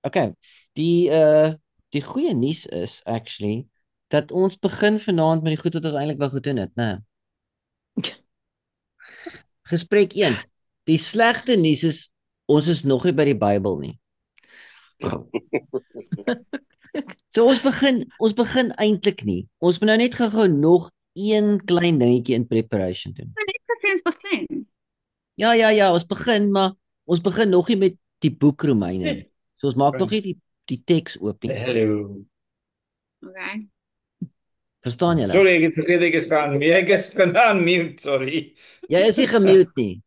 Okay. Die die goeie nuus is actually dat ons begin vanaand met die goed wat ons eintlik wou gedoen het, né? Gesprek 1. Die slegte nuus is ons is nog nie by die Bybel nie. So ons begin eintlik nie. Ons moet nou net gou-gou nog een klein dingetjie in preparation doen. Net gesê ons begin. Ja, ons begin, maar ons begin nog nie met die boek Romeine nie. So ons maak nog nie die teks oop nie. Hello. Okay. Verstaan julle? Sorry, ek het vergeet ek is gaan mute, sorry. Jy is nie gemute nie.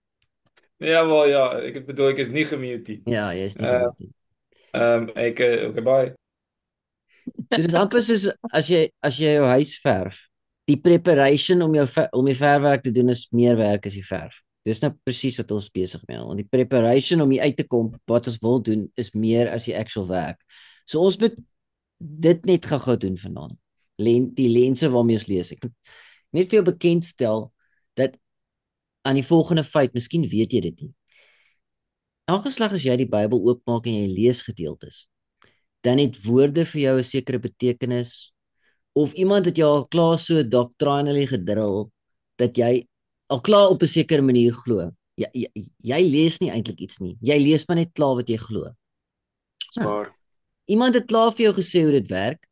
Ja, wel ja, ek het bedoel ek is nie gemute nie. Ja, jy is nie gemute nie. Ek okay, bye. Dit is amper soos as jy jou huis verf. Die preparation om die verfwerk te doen is meer werk as die verf. Dis nou presies wat ons besig mee is. Want die preparation om hier uit te kom wat ons wil doen is meer as die actual werk. So ons moet dit net gou-gou doen vanaand. Die lense waarmee ons lees. Ek moet net vir jou bekendstel dat aan die volgende feit, miskien weet jy dit nie. Elke slag as jy die Bybel oopmaak en jy lees gedeeltes, dan het woorde vir jou 'n sekere betekenis of iemand het jou al klaar so doctrinally gedrill dat jy al klaar op 'n sekere manier glo. Jy lees nie eintlik iets nie. Jy lees maar net klaar wat jy glo. Swaar. Iemand het klaar vir jou gesê hoe dit werk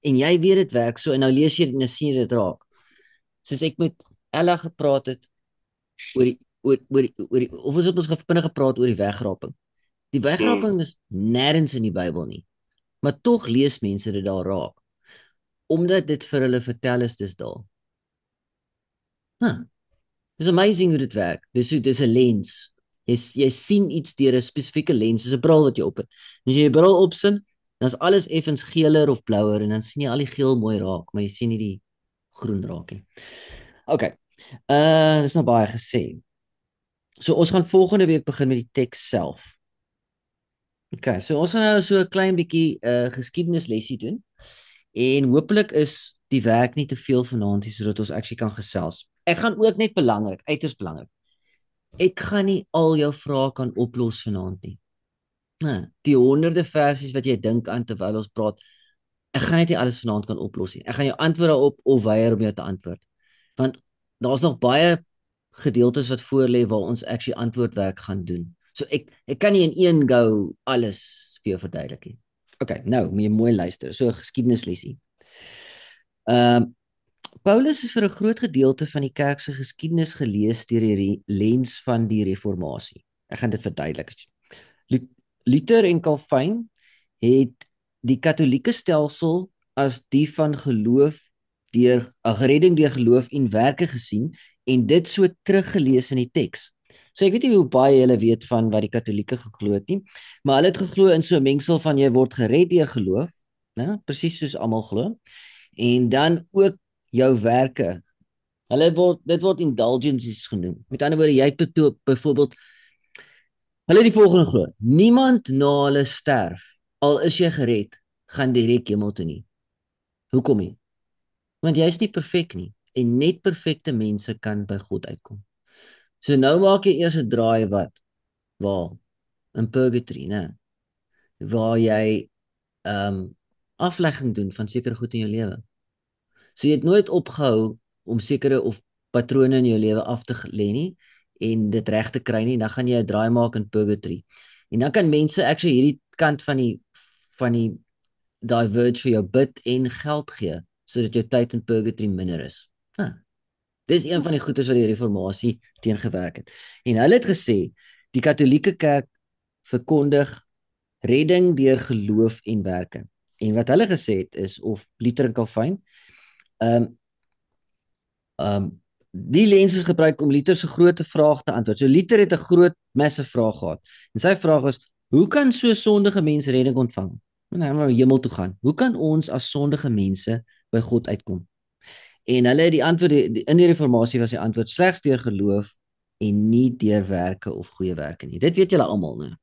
en jy weet dit werk so en nou lees jy dit en dan sien jy dit raak. Soos ek met Ella gepraat het oor die of ons het ons vinnig gepraat oor die wegraping. Die wegraping is nêrens in die Bybel nie. Maar tog lees mense dit daar raak. Omdat dit vir hulle vertel is dis daar. It's amazing hoe dit werk. Dis 'n lens. Jy sien iets deur 'n spesifieke lens, dis 'n bril wat jy op het. As jy die bril opsit, dan is alles effens geeler of blouer en dan sien jy al die geel mooi raak, maar jy sien nie die groen raak nie. Okay. Dis nou baie gesê. So ons gaan volgende week begin met die teks self. Okay, so ons gaan nou so 'n klein bietjie geskiedenislesie doen. En hopelik is die werk nie te veel vanaand nie sodat ons actually kan gesels. Ek gaan ook net uiters belangrik. Ek gaan nie al jou vrae kan oplos vanaand nie. Die honderde versies wat jy dink aan terwyl ons praat, ek gaan net nie alles vanaand kan oplos nie. Ek gaan jou antwoorde op of weier om jou te antwoord. Want daar's nog baie gedeeltes wat voorlê waar ons actually antwoordwerk gaan doen. So ek kan nie in een go alles vir jou verduidelik nie. Okay, nou, moet jy mooi luister. So 'n geskiedenislesie. Paulus is vir 'n groot gedeelte van die kerk se geskiedenis gelees deur die lens van die reformatie. Ek gaan dit verduidelik. Luther en Calvin het die katolieke stelsel as die van redding deur geloof en werke gesien en dit so teruggelees in die teks. So ek weet nie hoe baie julle weet van wat die katolieke geglo het nie, maar hulle het geglo in so 'n mengsel van jy word gered deur geloof, né? Presies soos almal glo. En dan ook jou werke. Dit word indulgences genoem. Met ander woorde, jy het byvoorbeeld hulle het die volgende glo: niemand na hulle sterf, al is jy gered, gaan direk hemel toe nie. Hoekom nie? Want jy is nie perfek nie en net perfekte mense kan by God uitkom. So nou maak jy eers 'n draai waar in purgatory, né? Waar jy aflegging doen van sekere goed in jou lewe. So jy het nooit opgehou om sekere of patrone in jou lewe af te lê nie en dit reg te kry nie, dan gaan jy 'n draai maak in purgatory. En dan kan mense actually hierdie kant van die diverge vir jou bid en geld gee sodat jou tyd in purgatory minder is. Dis een van die goedes wat die reformatie teengewerk het. En hulle het gesê die katolieke kerk verkondig redding deur geloof en werke. En wat hulle gesê het is, of Luther en Calvin, die lens is gebruik om Luther se groot vraag te antwoord. So Luther het 'n groot massive vraag gehad. En sy vraag was: hoe kan so sondige mense redding ontvang? Nou na die hemel toe gaan. Hoe kan ons as sondige mense by God uitkom? En hulle het die antwoord in die reformatie was die antwoord slegs deur geloof en nie deur werke of goeie werke nie. Dit weet julle almal, né?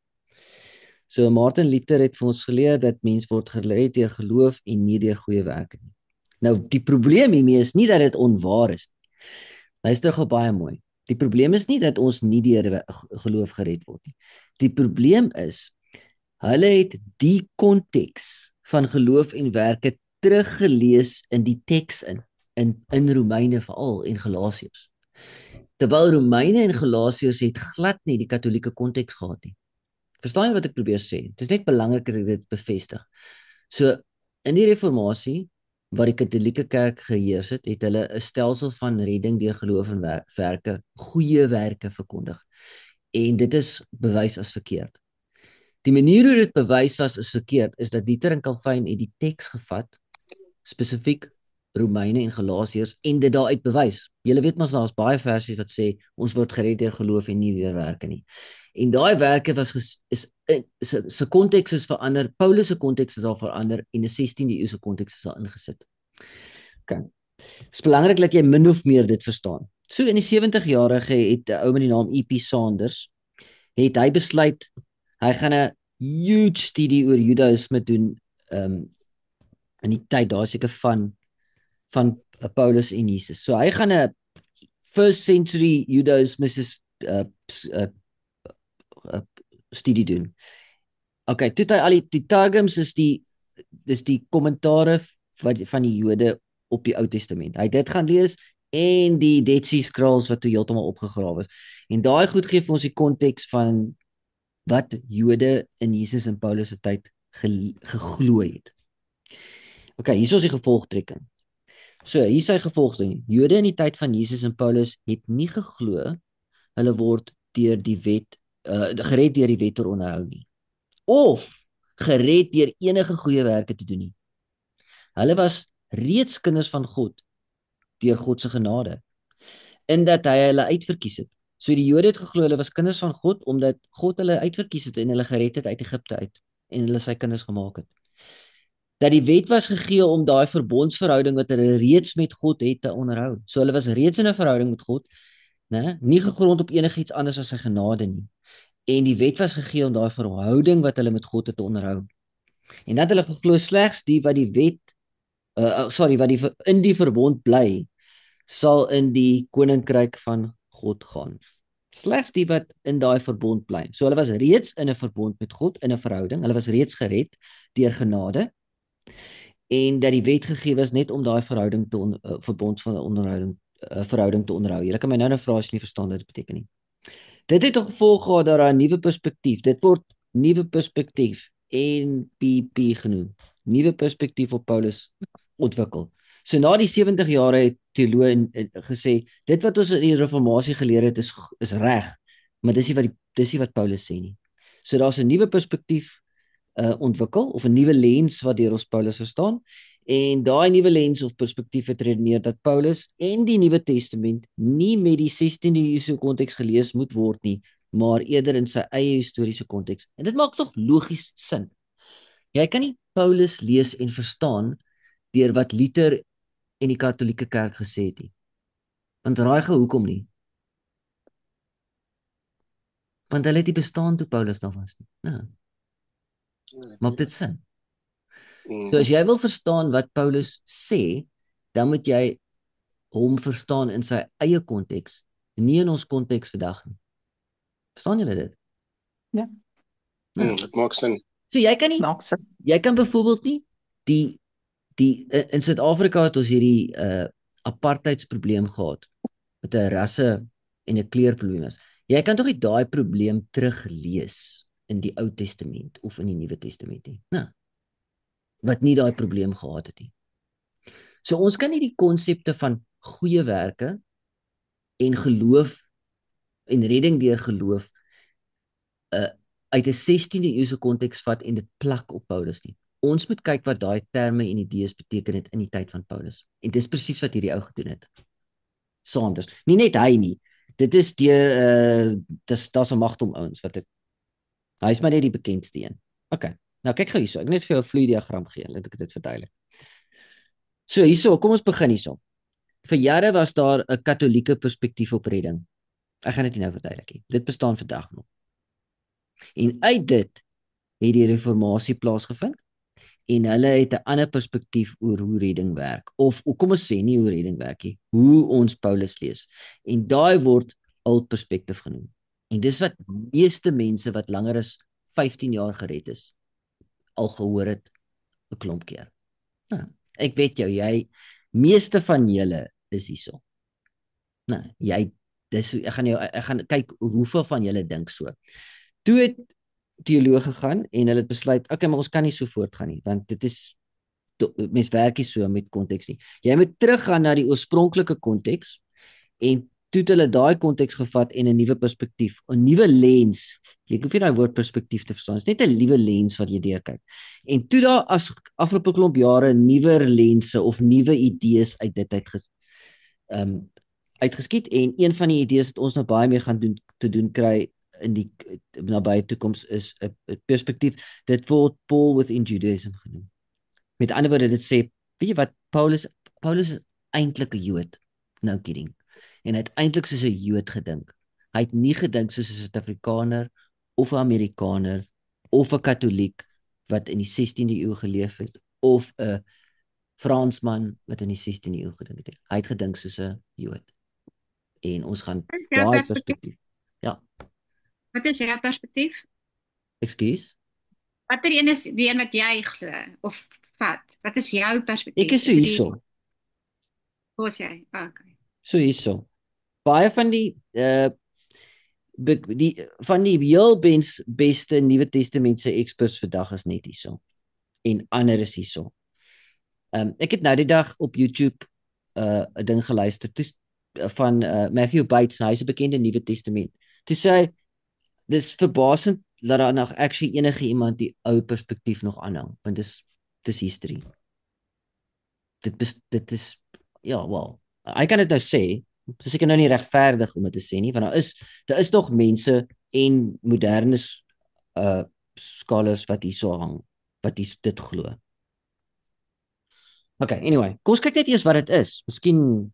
So Martin Luther het vir ons geleer dat mens word gered deur geloof en nie deur goeie werke nie. Nou die probleem hiermee is nie dat dit onwaar is nie. Luister gou baie mooi. Die probleem is nie dat ons nie deur geloof gered word nie. Die probleem is Hulle het die konteks van geloof en werke teruggelees in die teks in Romeine veral en Galasiërs. Terwyl Romeine en Galasiërs het glad nie die katolieke konteks gehad nie. Verstaan jy wat ek probeer sê? Dit is net belangrik dat ek dit bevestig. So in die reformatie waar die katolieke kerk geheers het, het hulle 'n stelsel van redding deur geloof en werke, goeie werke verkondig. En dit is bewys as verkeerd. Die manier hoe dit bewys was is verkeerd, is dat Luther en Calvin het die teks gevat, spesifiek Romeine en Galasiërs, en dit daaruit bewys. Julle weet mos daar's baie versies wat sê ons word gered deur geloof en nie deur werke nie. En daai werke was se konteks is verander, Paulus se konteks is al verander en 'n 16de eeuse konteks is al ingesit. OK. Dit is belangrik dat jy min of meer dit verstaan. So in die 70-jarige het 'n ou met die naam E.P. Sanders het hy besluit hy gaan 'n huge studie oor Judaïsme doen in die tyd daar seker van Paulus en Jesus. So hy gaan 'n first century Judaïsme studie doen. Okay, toe het hy al die targums is die kommentare van die Jode op die Ou Testament. Hy het dit gaan lees en die Dead Sea Scrolls wat toe heeltemal opgegrawe is. En daai goed gee vir ons die konteks van wat Jode in Jesus en Paulus se tyd geglo het. Okay, hier is die gevolgtrekking. So, hier is sy gevolgtrekking. Jode in die tyd van Jesus en Paulus het nie geglo hulle word deur die wet gered deur die wet onderhou nie. Of gered deur enige goeie werke te doen nie. Hulle was reeds kinders van God deur God se genade, in dat hy hulle uitverkies het. So die Jode het geglo hulle was kinders van God omdat God hulle uitverkies het en hulle gered het uit Egipte uit en hulle sy kinders gemaak het. Dat die wet was gegee om daai verbondsverhouding wat hulle reeds met God het te onderhou. So hulle was reeds in 'n verhouding met God, nie gegrond op enigiets anders as sy genade nie. En die wet was gegee om daai verhouding wat hulle met God het te onderhou. En dat hulle geglo slegs die wat die wet wat in die verbond bly, sal in die koninkryk van God gaan. Slegs die wat in daai verbond bly. So hulle was reeds in 'n verbond met God, in 'n verhouding. Hulle was reeds gered deur genade. En dat die wet gegee was net om daai verhouding verhouding te onderhou. Julle kan my nou vra as jy nie verstaan wat dit beteken nie. Dit het 'n gevolg gehad dat daar 'n nuwe perspektief. Dit word nuwe perspektief, NPP genoem. Nuwe perspektief op Paulus ontwikkel. So na die 70 jare het teoloë gesê dit wat ons in die reformatie geleer het is reg, maar dis nie wat Paulus sê nie. So daar's 'n nuwe perspektief ontwikkel of 'n nuwe lens wat deur ons Paulus verstaan en daai nuwe lens of perspektief het redeneer dat Paulus en die Nuwe Testament nie met die 16de eeuse konteks gelees moet word nie, maar eerder in sy eie historiese konteks. En dit maak tog logies sin. Jy kan nie Paulus lees en verstaan deur wat Luther en die Katolieke Kerk gesê het nie. Want raai gou hoekom nie? Want hulle het nie bestaan toe Paulus daar was nie. Nou, maak dit sin? So as jy wil verstaan wat Paulus sê, dan moet jy hom verstaan in sy eie konteks, nie in ons konteks vandag nie. Verstaan julle dit? Ja. Dit maak sin. So jy kan nie, Maak sin. jy kan byvoorbeeld nie in Suid-Afrika het ons hierdie apartheidsprobleem gehad met 'n rasse en 'n kleurprobleem is. Jy kan tog nie daai probleem teruglees in die Ou Testament of in die Nuwe Testament nie. Nou, wat nie daai probleem gehad het nie. So ons kan nie die konsepte van goeie werke en geloof en redding deur geloof uit 'n 16de eeuse konteks vat en dit plak op Paulus nie. Ons moet kyk wat daai terme en idees beteken het in die tyd van Paulus. En dis presies wat hierdie ou gedoen het. Sanders. Nie net hy nie. Dit is deur daar's 'n magt om ouens wat dit. Hy is maar net die bekendste een. Okay. Nou kyk gou hierso. Ek net vir jou 'n vloei diagram gee, laat ek dit verduidelik. So hierso, kom ons begin hierso. Vir jare was daar 'n katolieke perspektief op redding. Ek gaan dit nou verduidelik nie. Dit bestaan vandag nog. En uit dit het die reformatie plaasgevind en hulle het 'n ander perspektief oor hoe redding werk. Of kom ons sê nie hoe redding werk nie, hoe ons Paulus lees. En daai word old perspective genoem. En dis wat meeste mense wat langer as 15 jaar gered is, al gehoor het 'n klomp keer. Nou, ek weet jou, meeste van julle is hierso. Nou, ek gaan kyk hoeveel van julle dink so. Toe het teoloog gegaan en hulle het besluit, okay, maar ons kan nie so voortgaan nie, want dit is mens werk nie so met konteks nie. Jy moet teruggaan na die oorspronklike konteks en toe het hulle daai konteks gevat en 'n nuwe perspektief, 'n nuwe lens. Jy hoef nie daai woord perspektief te verstaan. Dit is net 'n nuwe lens wat jy deurkyk. En toe daar as afgelope klomp jare nuwer lense of nuwe idees uit dit uitgeskiet en een van die idees wat ons nou baie mee gaan doen kry in die nabye toekoms is 'n perspektief. Dit word Paul within Judaism genoem. Met ander woorde, dit sê, weet jy wat, Paulus is eintlik 'n Jood. No kidding. En hy het eintlik soos 'n Jood gedink. Hy het nie gedink soos 'n Suid-Afrikaner of 'n Amerikaner of 'n Katoliek wat in die 16de eeu geleef het of 'n Fransman wat in die 16de eeu gedink het. Hy het gedink soos 'n Jood. En ons gaan Wat is jou daai perspektief? perspektief. Ja, Wat is jou perspektief? ekskuus. Watter een is die een wat jy glo of vat? Wat is jou perspektief? Ek is so dit hierso. Hoe is jy? Okay. So hierso. Baie van die van die heel beste Nuwe Testamentse experts vandag is net hierso. En ander is hierso. Ek het nou die dag op YouTube 'n ding geluister van Matthew Bates, hy is 'n bekende Nuwe Testament. Toe sê hy, dis verbasend dat daar nog actually enige iemand die ou perspektief nog aanhang, want dis history. Dit is ja, wel. Hy kan dit nou sê, so seker nou nie regverdig om dit te sê nie, want daar is nog mense en moderne scholars wat hierso hang, wat dit glo. Okay, anyway, kom ons kyk net eers wat dit is. Miskien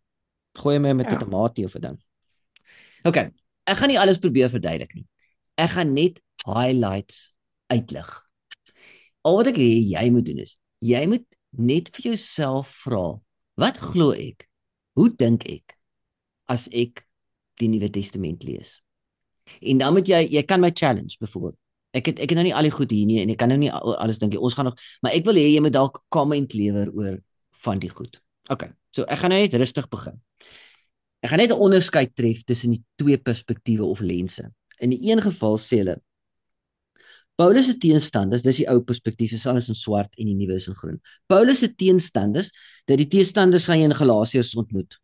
gooi my met 'n tamatie of 'n ding. Okay, ek gaan nie alles probeer verduidelik nie. Ek gaan net highlights uitlig. Al wat ek jy moet doen is, jy moet net vir jouself vra, wat glo ek? Hoe dink ek as ek die Nuwe Testament lees? En dan moet jy kan my challenge byvoorbeeld. Ek het nou nie al die goed hier nie en ek kan nou nie alles dink nie. Ons gaan nog, maar ek wil hê jy moet dalk comment lewer oor van die goed. Okay, so ek gaan nou net rustig begin. Ek gaan net 'n onderskeid tref tussen die twee perspektiewe of lense. In die een geval sê hulle Paulus se teenstanders, dis die ou perspektief, is alles in swart en die nuwe is in groen. Paulus se teenstanders, dat die teenstanders gaan jy in Galasiërs ontmoet.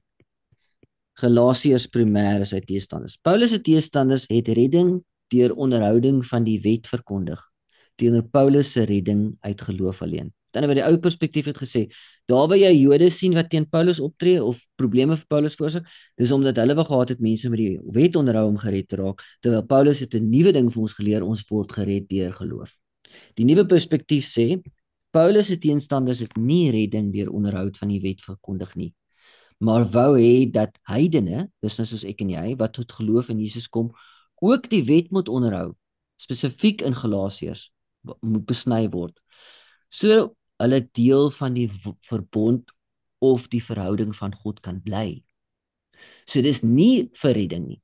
Galasiërs primêr is sy teenstanders. Paulus se teenstanders het redding deur onderhouding van die wet verkondig, teenoor Paulus se redding uit geloof alleen. Dan het die ou perspektief het gesê, daar waar jy Jode sien wat teen Paulus optree of probleme vir Paulus veroorsaak, dis omdat hulle wou gehad het mense met die wet onderhou om gered te raak, terwyl Paulus het 'n nuwe ding vir ons geleer, ons word gered deur geloof. Die nuwe perspektief sê, Paulus se teenstanders het nie redding deur onderhoud van die wet verkondig nie, maar wou hê dat heidene, dis nou soos ek en jy, wat tot geloof in Jesus kom, ook die wet moet onderhou, spesifiek in Galasiërs, moet besny word, so hulle deel van die verbond of die verhouding van God kan bly. So dis nie vir redding nie.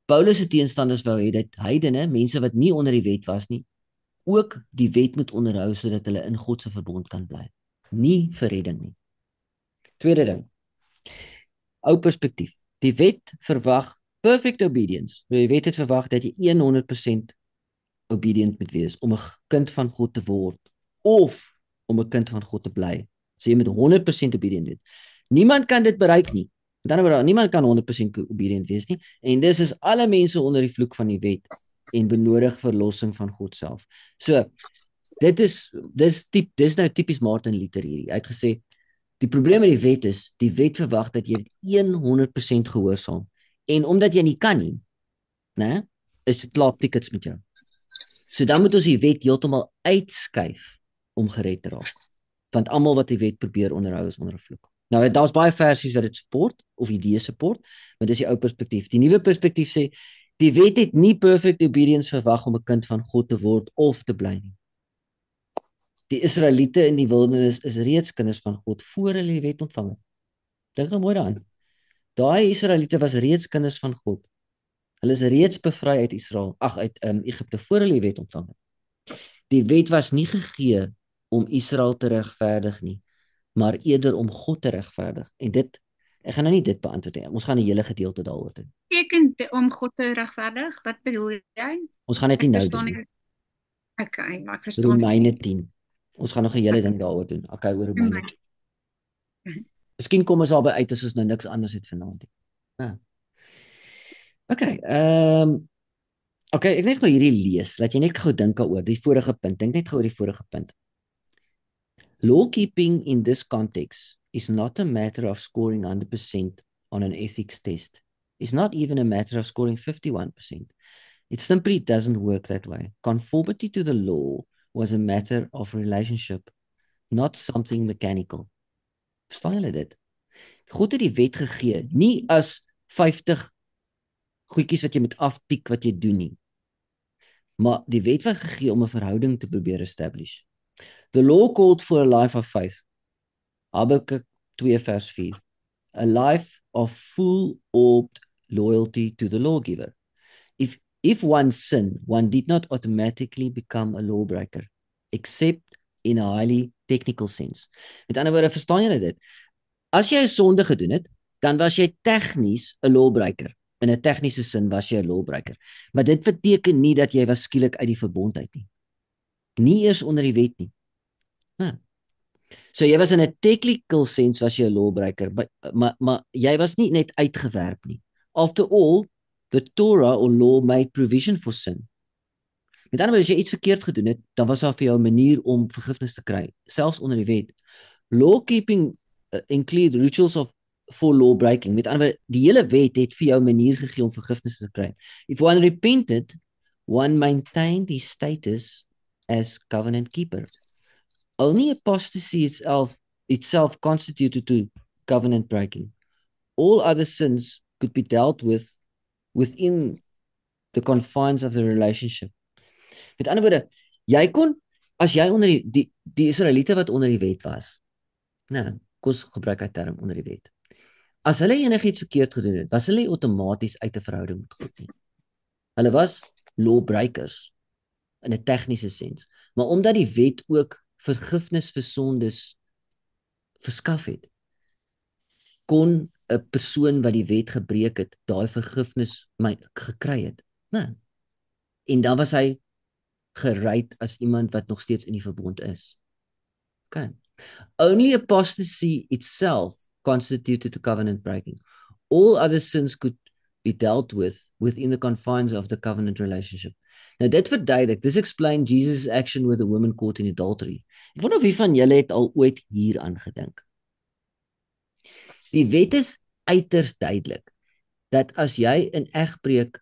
Paulus se teenstanders wou hê dat heidene, mense wat nie onder die wet was nie, ook die wet moet onderhou sodat hulle in God se verbond kan bly. Nie vir redding nie. Tweede ding. Ou perspektief. Die wet verwag perfect obedience. Die wet het verwag dat jy 100% obedient moet wees om 'n kind van God te word of om 'n kind van God te bly. So jy moet 100% obedient wees. Niemand kan dit bereik nie. Met ander woorde, niemand kan 100% obedient wees nie. En dis is alle mense onder die vloek van die wet en benodig verlossing van God self. So dis nou tipies Martin Luther hierdie. Hy het gesê die probleem met die wet is, die wet verwag dat jy 100% gehoorsaam. En omdat jy nie kan nie, né, is dit klaar tickets met jou. So dan moet ons die wet heeltemal uitskuif om gered te raak. Want almal wat die wet probeer onderhou is onder 'n vloek. Nou daar's baie versies wat dit support of idees support, maar dis die ou perspektief. Die nuwe perspektief sê die wet het nie perfect obedience verwag om 'n kind van God te word of te bly nie. Die Israeliete in die wildernis is reeds kinders van God voor hulle die wet ontvang het. Dink nou mooi daaraan. Daai Israeliete was reeds kinders van God Hulle is reeds bevry uit Israel, uit Egipte voor hulle die wet ontvang het. Die wet was nie gegee om Israel te regverdig nie, maar eerder om God te regverdig. En dit, ek gaan nou nie dit beantwoord nie. Ons gaan 'n hele gedeelte daaroor doen. Teken om God te regverdig. Wat bedoel jy? Ons gaan dit nie Ek nou verstaan doen nie. nie. Okay, maar ek verstaan nie. Romeine 10. Ons gaan nog 'n hele ding daaroor doen. Okay, oor Romeine 10. Miskien kom ons albei uit as ons nou niks anders het vanaand nie. Ja. Okay, okay, ek net gou hierdie lees. Laat jy net gou dink daaroor die vorige punt. Dink net gou oor die vorige punt. Law keeping in this context is not a matter of scoring 100% on an ethics test. It's not even a matter of scoring 51%. It simply doesn't work that way. Conformity to the law was a matter of relationship, not something mechanical. Verstaan julle dit? God het die wet gegee, nie as 50 goedjies wat jy moet aftik wat jy doen nie. Maar die wet was gegee om 'n verhouding te probeer establish. The law called for a life of faith. Habakuk 2 vers 4. A life of full-orbed loyalty to the lawgiver. If one sinned, one did not automatically become a lawbreaker, except in a highly technical sense. Met ander woorde, verstaan julle dit? As jy 'n sonde gedoen het, dan was jy tegnies 'n lawbreaker. In 'n tegniese sin was jy 'n lawbreaker. Maar dit beteken nie dat jy was skielik uit die verbond uit nie. Nie eers onder die wet nie. So jy was in 'n technical sense was jy 'n lawbreaker, maar jy was nie net uitgewerp nie. After all, the Torah or law made provision for sin. Met ander woorde, as jy iets verkeerd gedoen het, dan was daar vir jou 'n manier om vergifnis te kry, selfs onder die wet. Law keeping include rituals for law breaking. Met ander woorde, die hele wet het vir jou 'n manier gegee om vergifnis te kry. If one repented, one maintained his status as covenant keeper. Only apostasy itself constituted to covenant breaking. All other sins could be dealt with within the confines of the relationship. Met ander woorde, jy kon, as jy onder die Israeliete wat onder die wet was, nou, kos gebruik hy term onder die wet. As hulle enigiets verkeerd gedoen het, was hulle outomaties uit 'n verhouding met God nie. Hulle was lawbreakers in 'n tegniese sens, maar omdat die wet ook vergifnis vir sondes verskaf het, kon 'n persoon wat die wet gebreek het, daai vergifnis gekry het. Nee. En dan was hy gereed as iemand wat nog steeds in die verbond is. Okay. Only apostasy itself constituted a covenant breaking. All other sins could be dealt with within the confines of the covenant relationship. Nou dit verduidelik, this explains Jesus' action with a woman caught in adultery. Ek wonder of wie van julle het al ooit hier aan gedink. Die wet is uiters duidelik dat as jy egbreek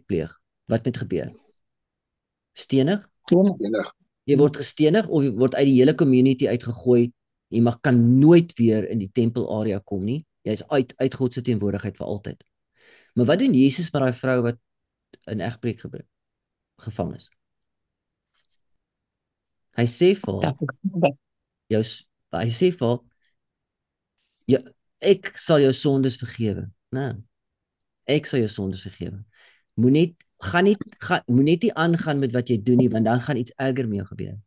pleeg, wat moet gebeur? Stenig? Jy word gestenig of jy word uit die hele community uitgegooi. Jy kan nooit weer in die tempelarea kom nie. Jy is uit God se teenwoordigheid vir altyd. Maar wat doen Jesus met daai vrou wat in egbreek gevang is? Hy sê vir haar, ek sal jou sondes vergewe. Nee. Ek sal jou sondes vergewe. Moenie net nie aangaan met wat jy doen nie, want dan gaan iets erger met jou gebeur.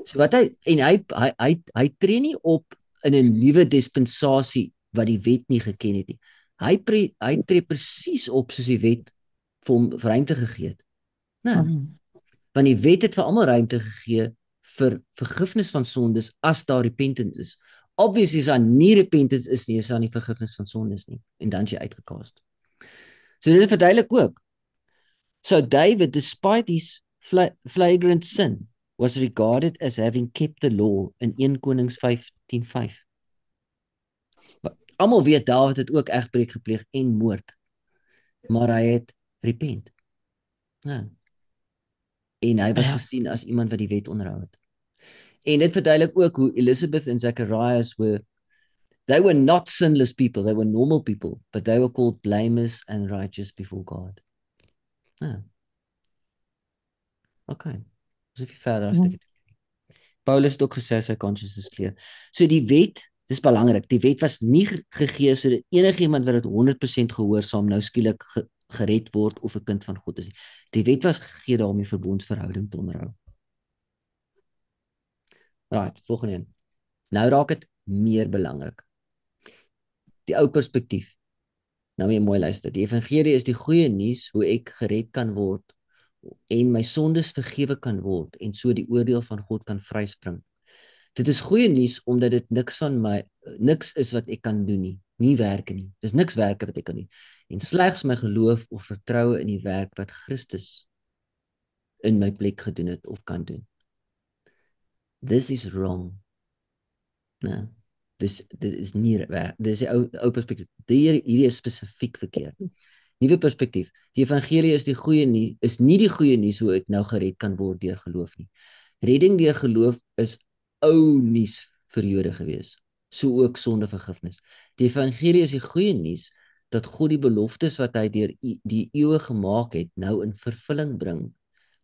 So wat hy tree nie op in 'n nuwe dispensasie wat die wet nie geken het nie. Hy tree presies op soos die wet vir hom ruimte gegee het. Nee. Want die wet het vir almal ruimte gegee vir vergifnis van sondes as daar repentance is. Obviously as daar nie repentance is nie, is daar nie vergifnis van sondes nie. En dan is jy uitgekast. So dit verduidelik ook. So David, despite his flagrant sin, was regarded as having kept the law in 1 Konings 15:5. Almal weet Dawid het ook egbreek gepleeg en moord. Maar hy het repent. Ja. En hy was gesien as iemand wat die wet onderhou het. En dit verduidelik ook hoe Elizabeth en Zacharias they were not sinless people, they were normal people, but they were called blameless and righteous before God. Ja. Okay. Asof jy verder as dit. Paulus het ook gesê sy conscience is clear. So die wet Dis belangrik. Die wet was nie gegee sodat enigiemand wat dit 100% gehoorsaam nou skielik gered word of 'n kind van God is nie. Die wet was gegee daarmee verbondsverhouding te onderhou. Right, volgende een. Nou raak dit meer belangrik. Die ou perspektief. Nou moet jy mooi luister. Die evangelie is die goeie nuus hoe ek gered kan word en my sondes vergewe kan word en so die oordeel van God kan vryspring. Dit is goeie nuus omdat dit niks is wat ek kan doen nie, nie werke nie. Dis niks werke wat ek kan doen. En slegs my geloof of vertroue in die werk wat Christus in my plek gedoen het of kan doen. This is wrong. Nou, dit is nie werk. Dis die ou perspektief. Hierdie is spesifiek verkeerd. Nuwe perspektief. Die evangelie is nie die goeie nuus hoe ek nou gered kan word deur geloof nie. Redding deur geloof is ou nuus vir Jode gewees. So ook sondevergifnis. Die evangelie is die goeie nuus dat God die beloftes wat hy deur die eeue gemaak het, nou in vervulling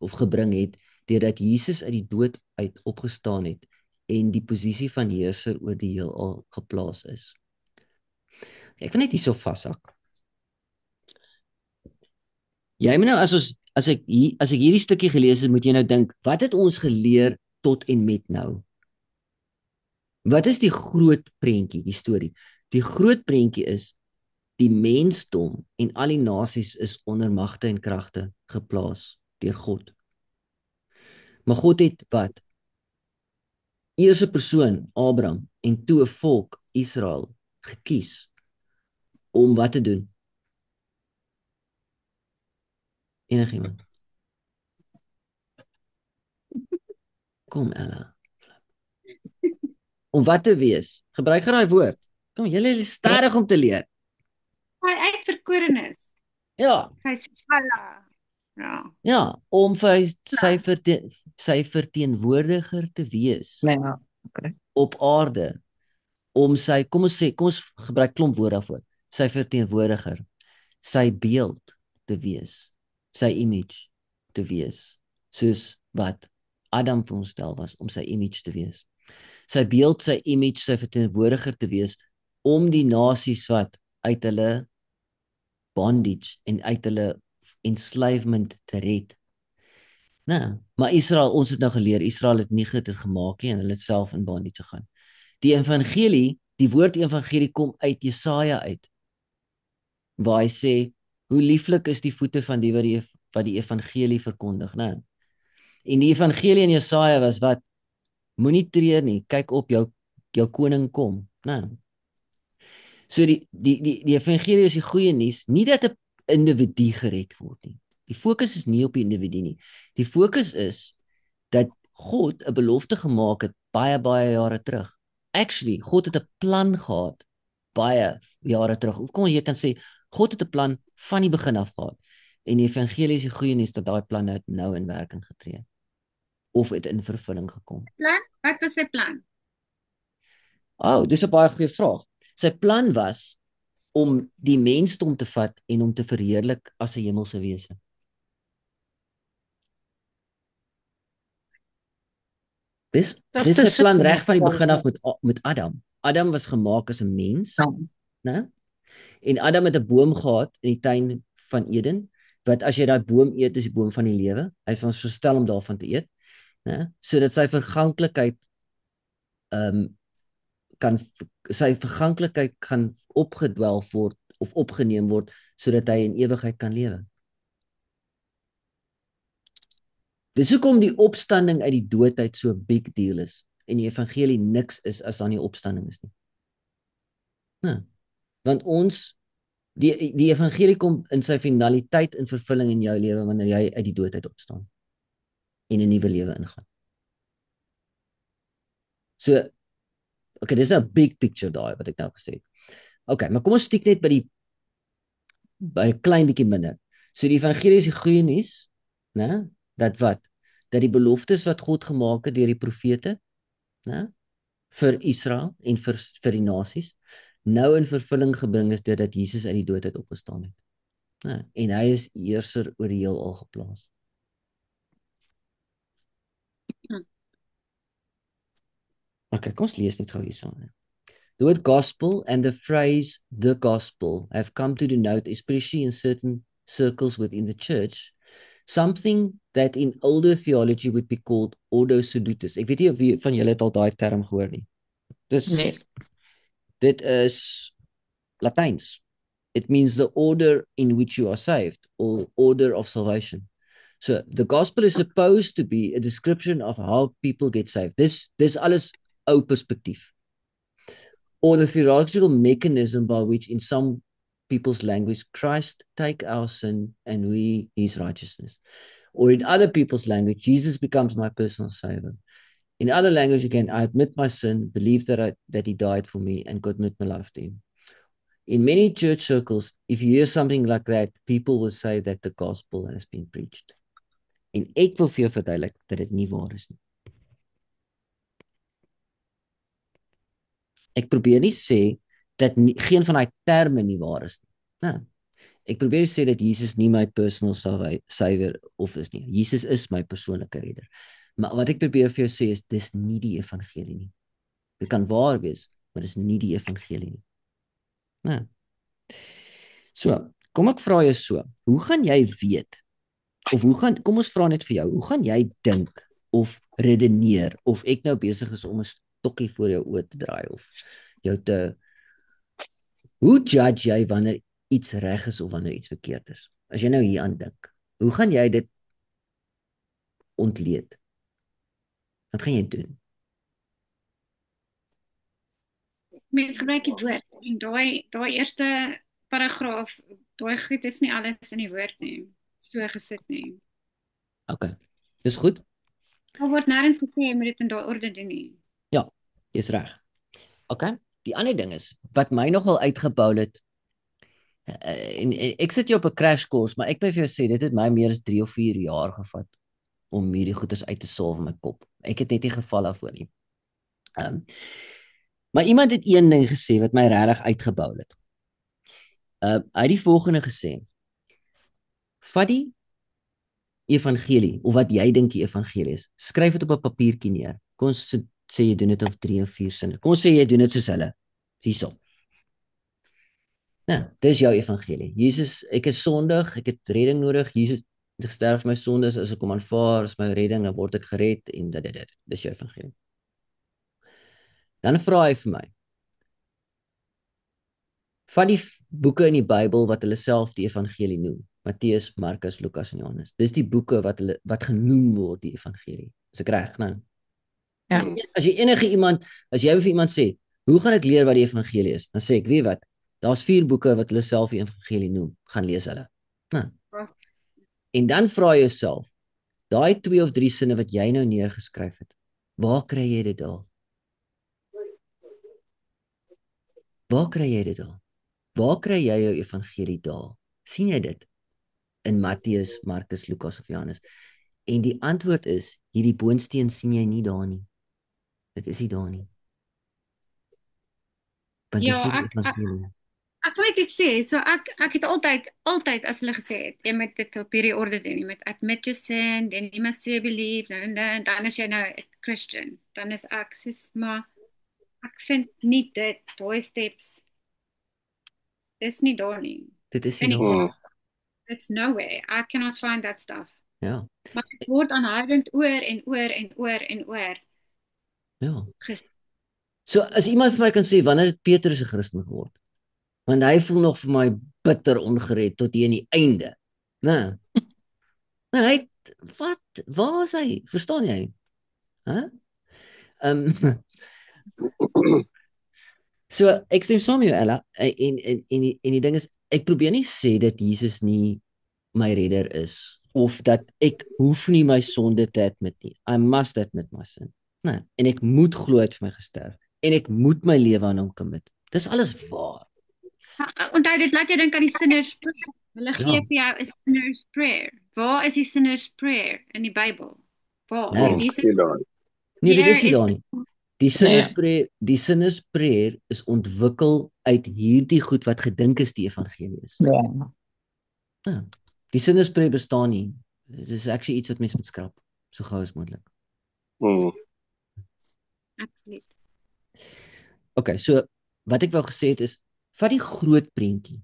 gebring het deurdat Jesus uit die dood uit opgestaan het en die posisie van heerser oor die heelal geplaas is. Ek wil net hierso vashak. Jy moet nou as ek hierdie stukkie gelees het, moet jy nou dink, wat het ons geleer tot en met nou? Wat is die groot prentjie, die storie? Die groot prentjie is die mensdom en al die nasies is onder magte en kragte geplaas deur God. Maar God het wat? Eerste persoon Abraham en toe 'n volk Israel gekies om wat te doen? Enigiemand? Kom Ella. Om wat te wees? Gebruik geraai woord. Kom, julle is stadig om te leer. Hy uitverkorenes. Ja. Hy sê ja. Ja, om vir sy verteenwoordiger te wees. Ja, okay. Op aarde. Om sy, kom ons gebruik klomp woorde daarvoor. Sy verteenwoordiger, sy beeld te wees, sy image te wees. Soos wat Adam veronderstel was om sy image te wees. Sy beeld, sy image, sy verteenwoordiger te wees om die nasies wat uit hulle bondage en uit hulle enslavement te red. Nou, maar Israel, ons het nou geleer, Israel het nie dit gemaak nie en hulle het self in bondage gegaan. Die evangelie, die woord evangelie kom uit Jesaja uit, waar hy sê, hoe lieflik is die voete van die wat die evangelie verkondig, né? En die evangelie in Jesaja was wat? Moenie treur nie, kyk op, jou koning kom, né? So die evangelie is die goeie nuus, nie dat 'n individu gered word nie. Die fokus is nie op die individu nie. Die fokus is dat God 'n belofte gemaak het baie jare terug. Actually, God het 'n plan gehad baie jare terug. Hoe kom jy kan sê God het 'n plan van die begin af gehad. En die evangelie is die goeie nuus dat daai plan nou in werking getree of het in vervulling gekom. Plan? Wat was sy plan? Dis 'n baie goeie vraag. Sy plan was om die mensdom te vat en om te verheerlik as 'n hemelse wese. Dis sy plan reg van die begin af met Adam. Adam was gemaak as 'n mens, né? En Adam het 'n boom gehad in die tuin van Eden, wat as jy daai boom eet, is die boom van die lewe. Hy is ons verstel om daarvan te eet, né? Sodat sy verganklikheid kan opgedwel word of opgeneem word sodat hy in ewigheid kan lewe. Dis hoekom die opstanding uit die doodheid so 'n big deal is en die evangelie niks is as daar nie opstanding is nie. Want die evangelie kom in sy finaliteit in vervulling in jou lewe wanneer jy uit die doodheid opstaan en 'n nuwe lewe ingaan. So, okay, dis 'n big picture daai wat ek nou gesê het. Okay, maar kom ons stiek net by 'n klein bietjie minder. So die evangelie is die goeie nuus, né? Dat die beloftes wat God gemaak het deur die profete, né, vir Israel en vir die nasies, nou in vervulling gebring is deurdat Jesus uit die dood uit opgestaan het. Né? En hy is heerser oor die heelal geplaas. Okay, kom ons lees net gou hierso. The word gospel and the phrase the gospel have come to denote, especially in certain circles within the church, something that in older theology would be called ordo salutis. Ek weet nie of wie van julle het al daai term gehoor nie. Nee. Dit is Latyns. It means the order in which you are saved, or order of salvation. So the gospel is supposed to be a description of how people get saved. Dis alles ou perspektief. Or the theological mechanism by which in some people's language Christ take our sin and we his righteousness. Or in other people's language, Jesus becomes my personal savior. In other language again, I admit my sin, believe that he died for me, and commit my life to him. In many church circles, if you hear something like that, people will say that the gospel has been preached. En ek wil vir jou verduidelik dat dit nie waar is nie. Ek probeer nie sê dat geen van daai terme nie waar is nie. Nee. Ek probeer sê dat Jesus nie my personal savior of is nie. Jesus is my persoonlike redder. Maar wat ek probeer vir jou sê is, dis nie die evangelie nie. Dit kan waar wees, maar dis nie die evangelie nie. Nee. So, kom ek vra jou so, hoe gaan jy weet, of kom ons vra net vir jou, hoe gaan jy dink, of redeneer, of ek nou besig is om 'n stokkie voor jou oë te draai, of jou hoe judge jy wanneer iets reg is, of wanneer iets verkeerd is? As jy nou hier aan dink, hoe gaan jy dit ontleed? Wat gaan jy doen? Mens gebruik die woord en daai eerste paragraaf, daai goed is nie alles in die woord nie. So gesit nie. Okay, dis goed. Daar word nêrens gesê jy moet dit in daai orde doen nie. Ja, jy's reg. Okay, die ander ding is, wat my nogal uitgebou het, en ek sit hier op 'n crash course, maar ek wil vir jou sê, dit het my meer as 3 of 4 jaar gevat om hierdie goeders uit te solve in my kop. Ek het net nie geval daarvoor nie. Maar iemand het een ding gesê wat my regtig uitgebou het. Hy het die volgende gesê: vat die evangelie, of wat jy dink die evangelie is, skryf dit op 'n papiertjie neer. Kom ons sê jy doen dit op 3 of 4 sinne. Kom ons sê jy doen dit soos hulle. Hierso. Ja, dis jou evangelie. Jesus, ek is sondig, ek het redding nodig. Jesus het gesterf vir my sondes, as ek hom aanvaar as my redding, dan word ek gered en dit. Dis jou evangelie. Dan vra hy vir my: van die boeke in die Bybel wat hulle self die evangelie noem, Matteus, Markus, Lukas en Johannes. Dis die boeke wat genoem word die evangelie. Is ek reg, nou? Ja. As jy vir iemand sê, hoe gaan ek leer wat die evangelie is? Dan sê ek, weet wat, daar's 4 boeke wat hulle self die evangelie noem. Gaan lees hulle. Nou. En dan vra jy jouself, daai 2 of 3 sinne wat jy nou neergeskryf het, waar kry jy dit daar? Waar kry jy dit daar? Waar kry jy jou evangelie daar? Sien jy dit? In Matteus, Markus, Lukas of Johannes? En die antwoord is, hierdie boonsteen sien jy nie daar nie. Dit is nie daar nie. Want Ja, dis nie die ek evangelie. Ek wil net iets sê, so ek het altyd as hulle gesê het, jy moet dit op hierdie orde doen, jy moet admit your sin, then you must say believe, en dan is jy nou 'n Christian, dan is ek soos, maar ek vind nie dit, daai steps, is nie daar nie. Dit is In nie die daar. boek. It's nowhere, I cannot find that stuff. Ja, Maar het word aanhoudend oor en oor en oor en oor ja. gesê. So, as iemand vir my kan sê, wanneer het Petrus 'n Christen geword? Want hy voel nog vir my bitter ongered tot hier in die einde. Nee. Nee, hy het, waar was hy? Verstaan jy? Huh? So, ek stem saam met jou, Ella, en die ding is, ek probeer nie sê dat Jesus nie my redder is, of dat ek hoef nie my sonde te admit nie. I must admit my sin. Nee, en ek moet glo hy het vir my gesterf, en ek moet my lewe aan hom commit. Dis alles waar. Onthou dit laat jy dink aan die sinner's prayer. Hulle gee vir jou 'n sinner's prayer. Waar is die sinner's prayer in die Bybel? Waar? Nee, Jesus, Sien daar. Nee, dit is nie Here daar nie. Die sinner's prayer is ontwikkel uit hierdie goed wat gedink is die evangelie is. Ja. Ja. Die sinner's prayer bestaan nie. Dit is actually iets wat mens moet skrap, so gou as moontlik. Absoluut. Okay, so wat ek wou gesê het is, vat die groot prentjie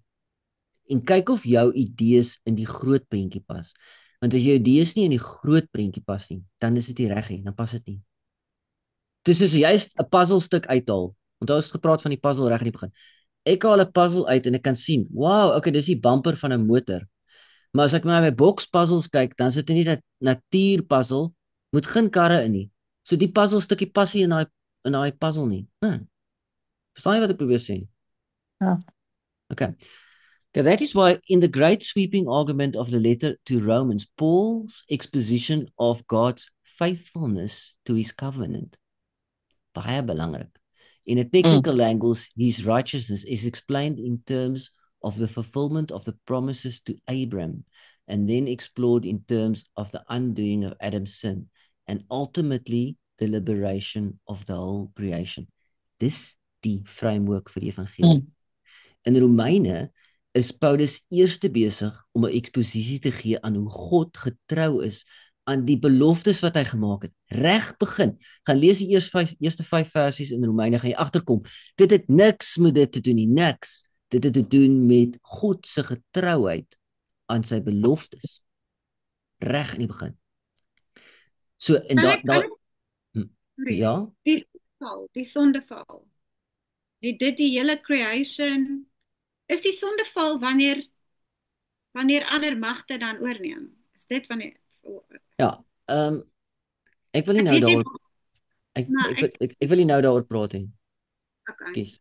en kyk of jou idees in die groot prentjie pas. Want as jou idees nie in die groot prentjie pas nie, dan is dit nie reg nie, dan pas dit nie. Dis soos jy 'n puzzelstuk uithaal. Want ons het gepraat van die puzzle reg in die begin. Ek haal 'n puzzle uit en ek kan sien, wow, okay, dis die bumper van 'n motor. Maar as ek na my box puzzles kyk, dan is dit nie 'n natuurpuzzle met geen karre in nie. So die puzzelstukkie pas nie in daai puzzle nie. Verstaan jy wat ek probeer sê? Ja. Okay. Okay, that is why in the great sweeping argument of the letter to Romans, Paul's exposition of God's faithfulness to his covenant, baie belangrik. In a technical angle, his righteousness is explained in terms of the fulfillment of the promises to Abraham, and then explored in terms of the undoing of Adam's sin, and ultimately the liberation of the whole creation. Dis die framework vir die evangelie. In Romeine is Paulus eers besig om 'n eksposisie te gee aan hoe God getrou is aan die beloftes wat hy gemaak het. Reg begin. Gaan lees die eerste 5 versies in Romeine, gaan jy agterkom. Dit het niks met dit te doen nie, niks. Dit het te doen met God se getrouheid aan sy beloftes. Reg in die begin. So en ja, die sondeval. Dit die hele creation is die sondeval wanneer ander magte dan oorneem. Is dit wanneer ja, ek wil nie nou daaroor ek wil nie nou daaroor praat nie. Okay. Ekskuus.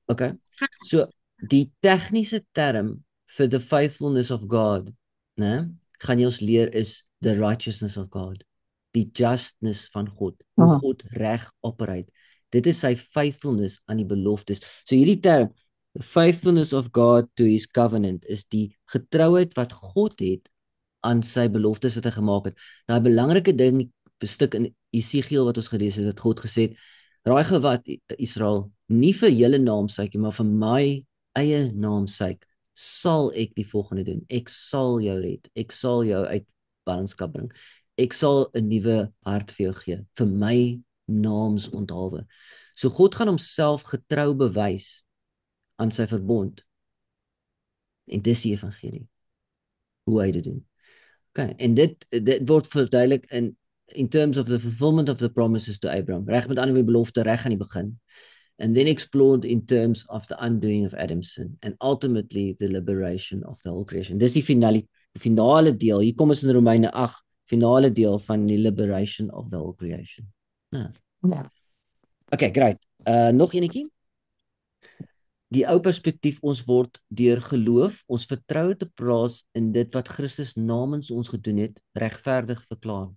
Okay. So die tegniese term vir the faithfulness of God, né? Gaan jy ons leer is the righteousness of God. Die justness van God. Hoe God reg operate. Dit is sy faithfulness aan die beloftes. So hierdie term, the faithfulness of God to his covenant, is die getrouheid wat God het aan sy beloftes wat hy gemaak het. Daai belangrike ding, stuk in Esegiel wat ons gelees het, wat God gesê het, raai gou wat Israel, nie vir julle naamsyk, maar vir my eie naamsyk sal ek die volgende doen. Ek sal jou red. Ek sal jou uit ballingskap bring. Ek sal 'n nuwe hart vir jou gee, vir my naams onthaalwe. So God gaan homself getrou bewys aan sy verbond. En dis die evangelie. Hoe hy dit doen. Okay, en dit word verduidelik in terms of the fulfillment of the promises to Abraham. Reg met ander woorde belofte reg aan die begin. And then explored in terms of the undoing of Adam's sin and ultimately the liberation of the whole creation. Dis die finale deel. Hier kom ons in Romeine 8, finale deel van die liberation of the whole creation. Nou. Ja. Okay, great. Nog enetjie? Die ou perspektief, ons word deur geloof, ons vertroue te plaas in dit wat Christus namens ons gedoen het, regverdig verklaar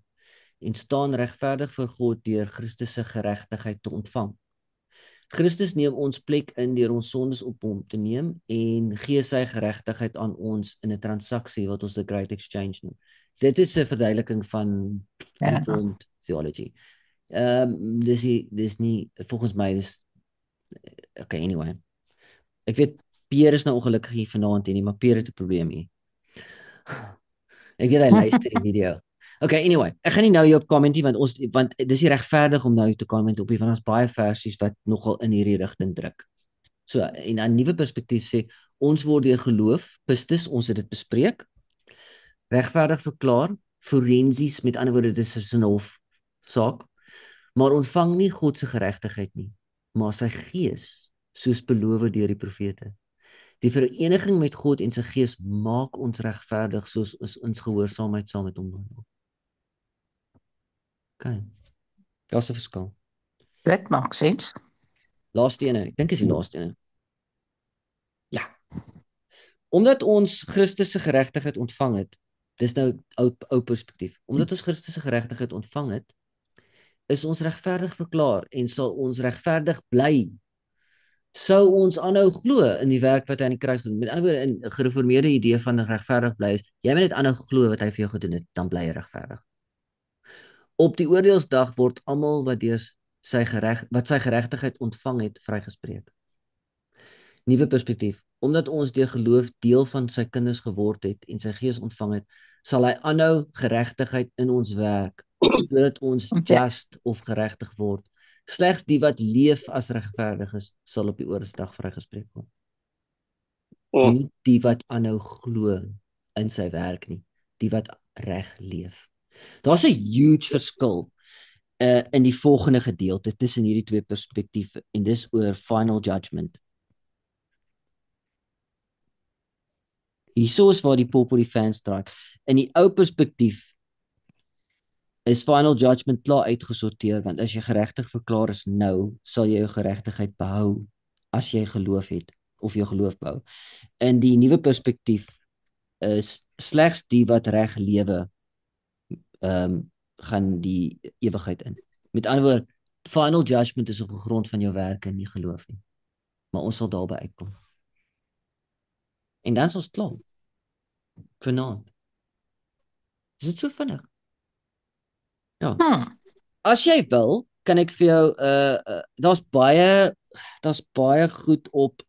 en staan regverdig vir God deur Christus se geregtigheid te ontvang. Christus neem ons plek in deur ons sondes op hom te neem en gee sy geregtigheid aan ons in 'n transaksie wat ons the great exchange noem. Dit is 'n verduideliking van Reformed theology. Dis nie volgens my okay, anyway. Ek weet Pierre is nou ongelukkig hier vanaand nie, maar Pierre het 'n probleem hier. Ek weet hy luister die video. Okay, anyway, ek gaan nie nou hier op comment nie want dis nie regverdig om nou te comment op nie, want ons baie versies wat nogal in hierdie rigting druk. So en 'n nuwe perspektief sê ons word deur geloof, pistes, ons het dit bespreek. Regverdig verklaar, forensies, met ander woorde dis 'n hof saak, maar ontvang nie God se geregtigheid nie, maar sy gees, soos beloof deur die profete. Die vereniging met God en sy gees maak ons regverdig soos ons gehoorsaamheid saam met hom wandel. Okay. Daar's 'n verskil. Dit maak sens. Laaste ene, ek dink is die laaste ene. Ja. Omdat ons Christus se geregtigheid ontvang het, dis nou ou perspektief. Omdat ons Christus se geregtigheid ontvang het, is ons regverdig verklaar en sal ons regverdig bly. Sou ons aanhou glo in die werk wat hy aan die kruis gedoen het. Met ander woorde, 'n gereformeerde idee van regverdig bly is, jy moet net aanhou glo wat hy vir jou gedoen het, dan bly jy regverdig. Op die oordeelsdag word almal wat sy geregtigheid ontvang het, vrygespreek. Nuwe perspektief. Omdat ons deur geloof deel van sy kinders geword het en sy gees ontvang het, sal hy aanhou geregtigheid in ons werk, sodat ons just of geregtig word Slegs die wat leef as regverdig is, sal op die oorste dag vrygespreek word. Nie die wat aanhou glo in sy werk nie, die wat reg leef. Daar's 'n huge verskil in die volgende gedeelte tussen hierdie twee perspektiewe en dis oor final judgment. Hierso is waar die pop op die fans draai. In die ou perspektief is final judgment klaar uitgesorteer, want as jy geregtig verklaar is nou, sal jy jou geregtigheid behou as jy geloof het of jou geloof behou. In die nuwe perspektief is slegs die wat reg lewe gaan die ewigheid in. Met ander woorde, final judgment is op die grond van jou werke en nie geloof nie. Maar ons sal daarby uitkom. En dan is ons klaar. Vanaand. Is dit so vinnig? Ja. As jy wil, kan ek vir jou daar's baie goed op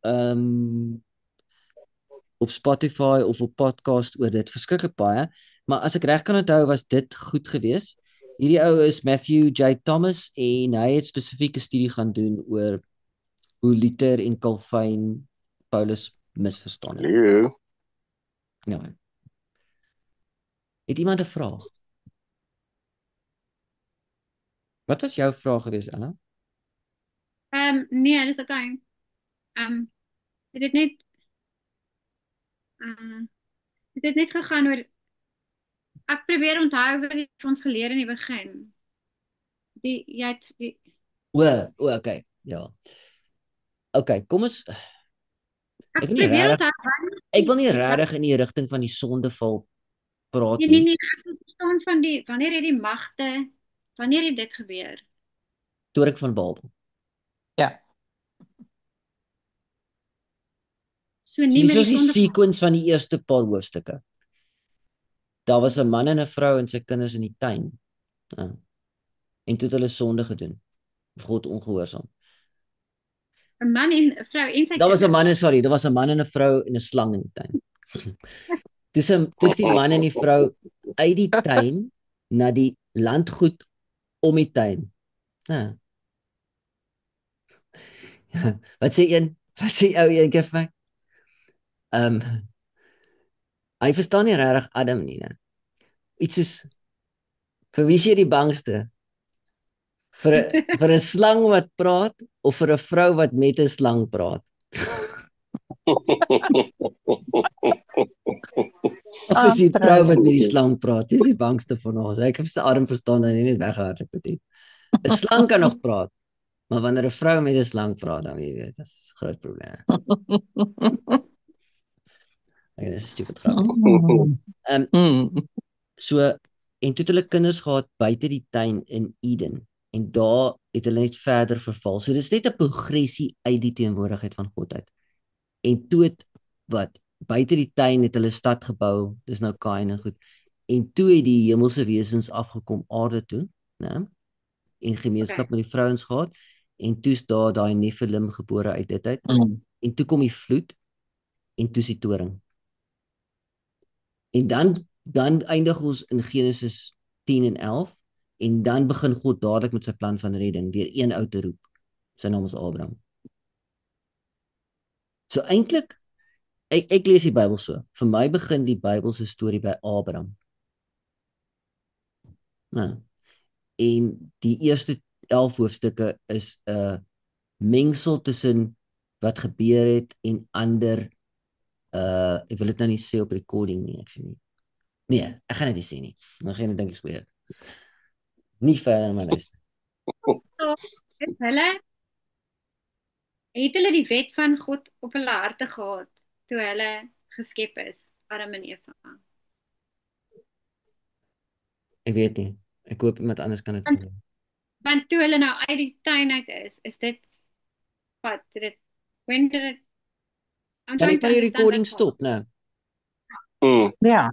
Spotify of op podcast oor dit, verskriklik baie, maar as ek reg kan onthou was dit goed geweest. Hierdie ou is Matthew J. Thomas en hy het spesifieke studie gaan doen oor hoe Luther en Calvin Paulus misverstaan het. Ja. Het iemand 'n vraag? Wat was jou vraag geweest, Anna? Nee, dis okay. Dit het net gegaan oor ek probeer onthou wat jy vir ons geleer in die begin. Okay, ja. Okay, kom ons ek probeer onthou ek wil nie regtig in die rigting van die sondeval praat nie. Nee, ek wil verstaan van wanneer het die magte, wanneer het dit gebeur? Torik van Babel. Ja. So nie Hier met is die sequence van die eerste paar hoofstukke. Daar was 'n man en 'n vrou en sy kinders in die tuin. Ja. En toe het hulle sonde gedoen. Of God ongehoorsaam. 'n man en 'n vrou en sy Daar was 'n man en 'n vrou en 'n slang in die tuin. Dis die man en die vrou uit die tuin na die landgoed om die tuin. Ja. Wat sê ou een keer vir my? Hy verstaan nie regtig Adam nie, né? Iets is vir wie is jy die bangste? Vir 'n slang wat praat of vir 'n vrou wat met 'n slang praat? Of is die vrou wat met die slang praat? Dis die bangste van ons. Ek het Adam verstaan dat hy net weghardloop het. 'n Slang kan nog praat, maar wanneer 'n vrou met 'n slang praat, dan weet jy, dit is 'n groot probleem. Dit is 'n stupid grap. So en toe het hulle kinders gehad buite die tuin in Eden en daar het hulle net verder verval. So dis net 'n progressie uit die teenwoordigheid van God uit. En toe het buite die tuin het hulle stad gebou, dis nou Kain en goed. En toe het die hemelse wesens afgekom aarde toe, né? En gemeenskap met die vrouens gehad en toe's daar daai Nephilim gebore uit dit uit. En toe kom die vloed en toe's die toring. En dan eindig ons in Genesis 10 en 11 en dan begin God dadelik met sy plan van redding deur een ou te roep. Sy naam is Abraham. So eintlik ek lees die Bybel so. Vir my begin die Bybel se storie by Abraham. Nou, en die eerste 11 hoofstukke is 'n mengsel tussen wat gebeur het en ander ek wil dit nou nie sê op recording nie, actually. Nee, ek gaan dit nie sê nie. Dan gaan ek dink ek sweer. Nie verder in my luister. Het hulle die wet van God op hulle harte gehad toe hulle geskep is, Adam en Eva? Ek weet nie. Ek hoop iemand anders kan dit doen. Want toe hulle nou uit die tuin uit is dit wat when did it Kan jy die recording stop nou? Ja.